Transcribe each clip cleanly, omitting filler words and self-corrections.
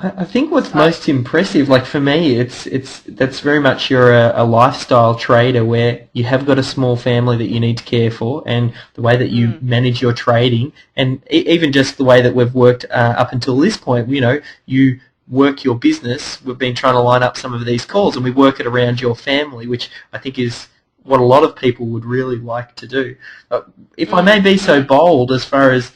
I think what's So, most impressive, like for me, it's that's very much you're a lifestyle trader where you have got a small family that you need to care for, and the way that you mm, manage your trading, and even just the way that we've worked up until this point. You work your business. We've been trying to line up some of these calls, and we work it around your family, which I think is what a lot of people would really like to do. If I may be so mm. bold, as far as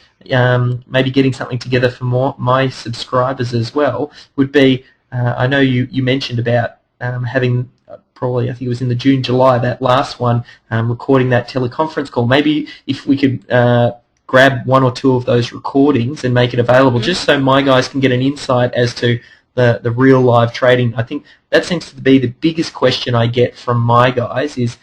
maybe getting something together for my subscribers as well, would be, I know you mentioned about having probably, I think it was in the June, July, that last one, recording that teleconference call. Maybe if we could grab one or two of those recordings and make it available, just Mhm. so my guys can get an insight as to the real live trading. I think that seems to be the biggest question I get from my guys is,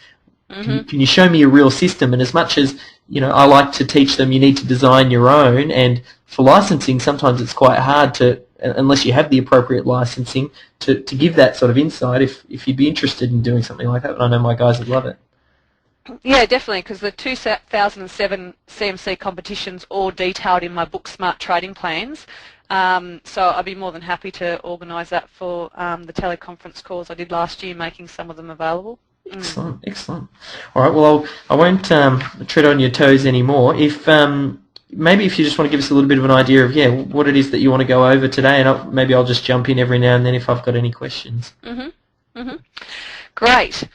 Mhm. can you show me a real system? And as much as I like to teach them, you need to design your own. And for licensing, sometimes it's quite hard to, unless you have the appropriate licensing, to give that sort of insight. If you'd be interested in doing something like that, but I know my guys would love it. Yeah, definitely, because the 2007 CMC competitions all detailed in my book, Smart Trading Plans. So I'd be more than happy to organise that for the teleconference calls I did last year, making some of them available. Mm. Excellent, excellent. All right, well, I won't tread on your toes anymore. If maybe if you just want to give us a little bit of an idea of what it is that you want to go over today, and maybe I'll just jump in every now and then if I've got any questions. Mhm. Mhm. Great.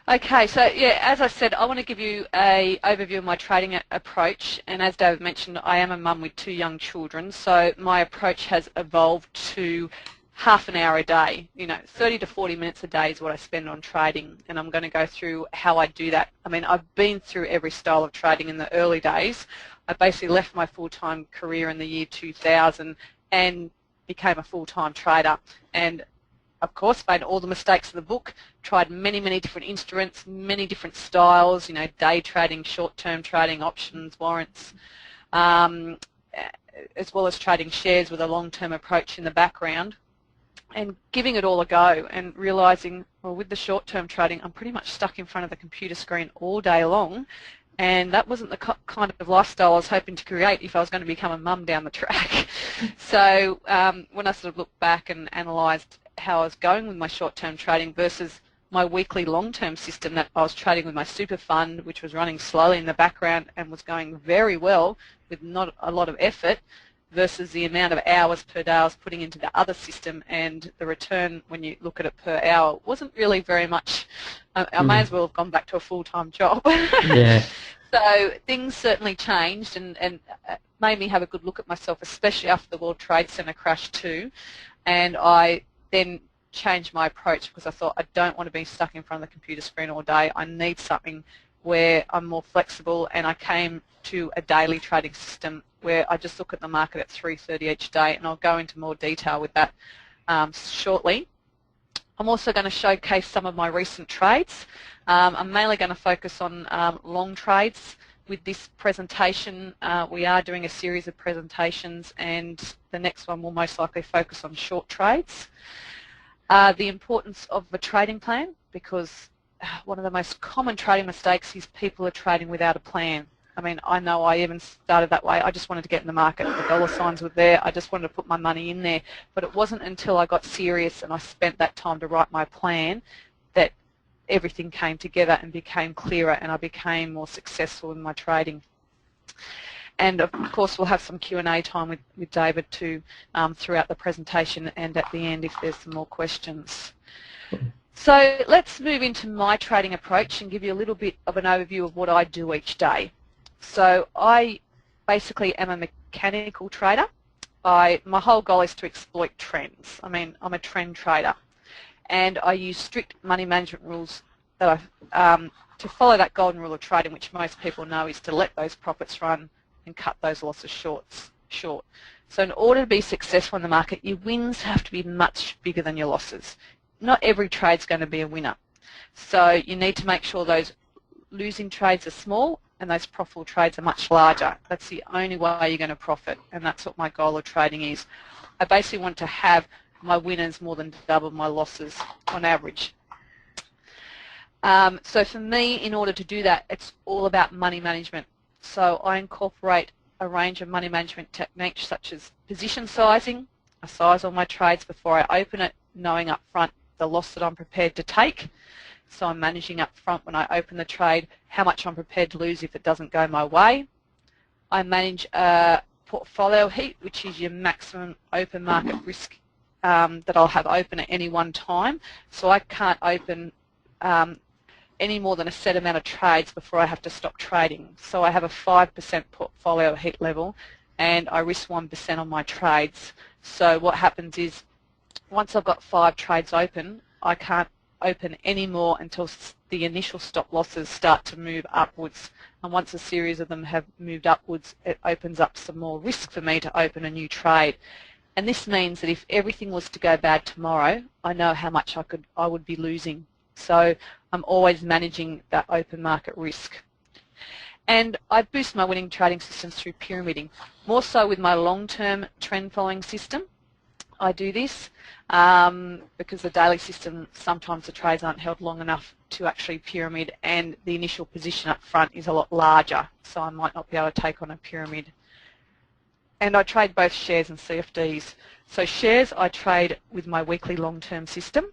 Okay, so yeah, as I said, I want to give you a overview of my trading approach, and as David mentioned, I am a mum with 2 young children, so my approach has evolved to half an hour a day. 30 to 40 minutes a day is what I spend on trading, and I'm going to go through how I do that. I mean, I've been through every style of trading in the early days. I basically left my full-time career in the year 2000 and became a full-time trader, and of course, made all the mistakes of the book, tried many, many different instruments, many different styles, day trading, short-term trading, options, warrants, um, as well as trading shares with a long-term approach in the background, and giving it all a go and realising, well, with the short-term trading, I'm pretty much stuck in front of the computer screen all day long, and that wasn't the kind of lifestyle I was hoping to create if I was going to become a mum down the track. So when I sort of looked back and analysed how I was going with my short-term trading versus my weekly long-term system that I was trading with my super fund, which was running slowly in the background and was going very well with not a lot of effort, versus the amount of hours per day I was putting into the other system, and the return when you look at it per hour wasn't really very much. I may Mm, as well have gone back to a full-time job. yeah. So things certainly changed and made me have a good look at myself, especially after the World Trade Center crash too. And I then changed my approach because I thought I don't want to be stuck in front of the computer screen all day. I need something where I'm more flexible, and I came to a daily trading system where I just look at the market at 3:30 each day, and I'll go into more detail with that shortly. I'm also going to showcase some of my recent trades. I'm mainly going to focus on long trades with this presentation. We are doing a series of presentations, and the next one will most likely focus on short trades. The importance of a trading plan, because one of the most common trading mistakes is people are trading without a plan. I mean, I know I even started that way. I just wanted to get in the market. The dollar signs were there. I just wanted to put my money in there. But it wasn't until I got serious and I spent that time to write my plan that everything came together and became clearer, and I became more successful in my trading. And of course, we'll have some Q&A time with David too throughout the presentation and at the end if there's some more questions. So let's move into my trading approach and give you a little bit of an overview of what I do each day. So I basically am a mechanical trader. My whole goal is to exploit trends. I mean, I'm a trend trader, and I use strict money management rules that to follow that golden rule of trading, which most people know is to let those profits run and cut those losses short. So in order to be successful in the market, your wins have to be much bigger than your losses. Not every trade's going to be a winner. So you need to make sure those losing trades are small and those profitable trades are much larger. That's the only way you're going to profit, and that's what my goal of trading is. I basically want to have my winners more than double my losses on average. So for me, in order to do that, it's all about money management. So I incorporate a range of money management techniques such as position sizing, I size all my trades before I open it, knowing up front the loss that I'm prepared to take. So I'm managing up front when I open the trade how much I'm prepared to lose if it doesn't go my way. I manage a portfolio heat, which is your maximum open market risk that I'll have open at any one time. So I can't open any more than a set amount of trades before I have to stop trading. So I have a 5% portfolio heat level and I risk 1% on my trades. So what happens is once I've got 5 trades open, I can't open any more until the initial stop losses start to move upwards. And once a series of them have moved upwards, it opens up some more risk for me to open a new trade. And this means that if everything was to go bad tomorrow, I know how much I would be losing. So I'm always managing that open market risk. And I boost my winning trading systems through pyramiding, more so with my long-term trend following system. I do this because the daily system, sometimes the trades aren't held long enough to actually pyramid, and the initial position up front is a lot larger, so I might not be able to take on a pyramid. And I trade both shares and CFDs. So shares I trade with my weekly long-term system,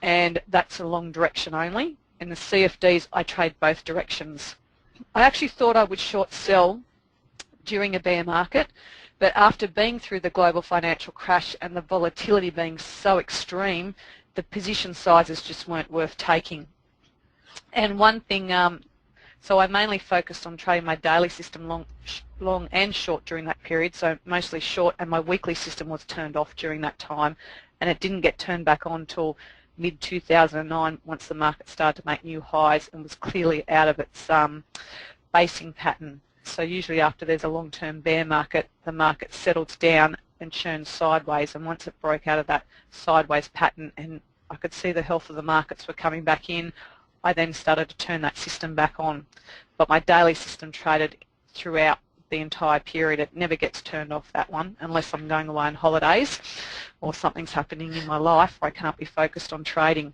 and that's a long direction only. And the CFDs I trade both directions. I actually thought I would short sell during a bear market, but after being through the global financial crash and the volatility being so extreme, the position sizes just weren't worth taking. And one thing, so I mainly focused on trading my daily system long and short during that period, so mostly short, and my weekly system was turned off during that time, and it didn't get turned back on until mid-2009 once the market started to make new highs and was clearly out of its basing pattern. So usually after there's a long-term bear market, the market settles down and churns sideways, and once it broke out of that sideways pattern and I could see the health of the markets were coming back in, I then started to turn that system back on. But my daily system traded throughout the entire period. It never gets turned off, that one, unless I'm going away on holidays or something's happening in my life where I can't be focused on trading.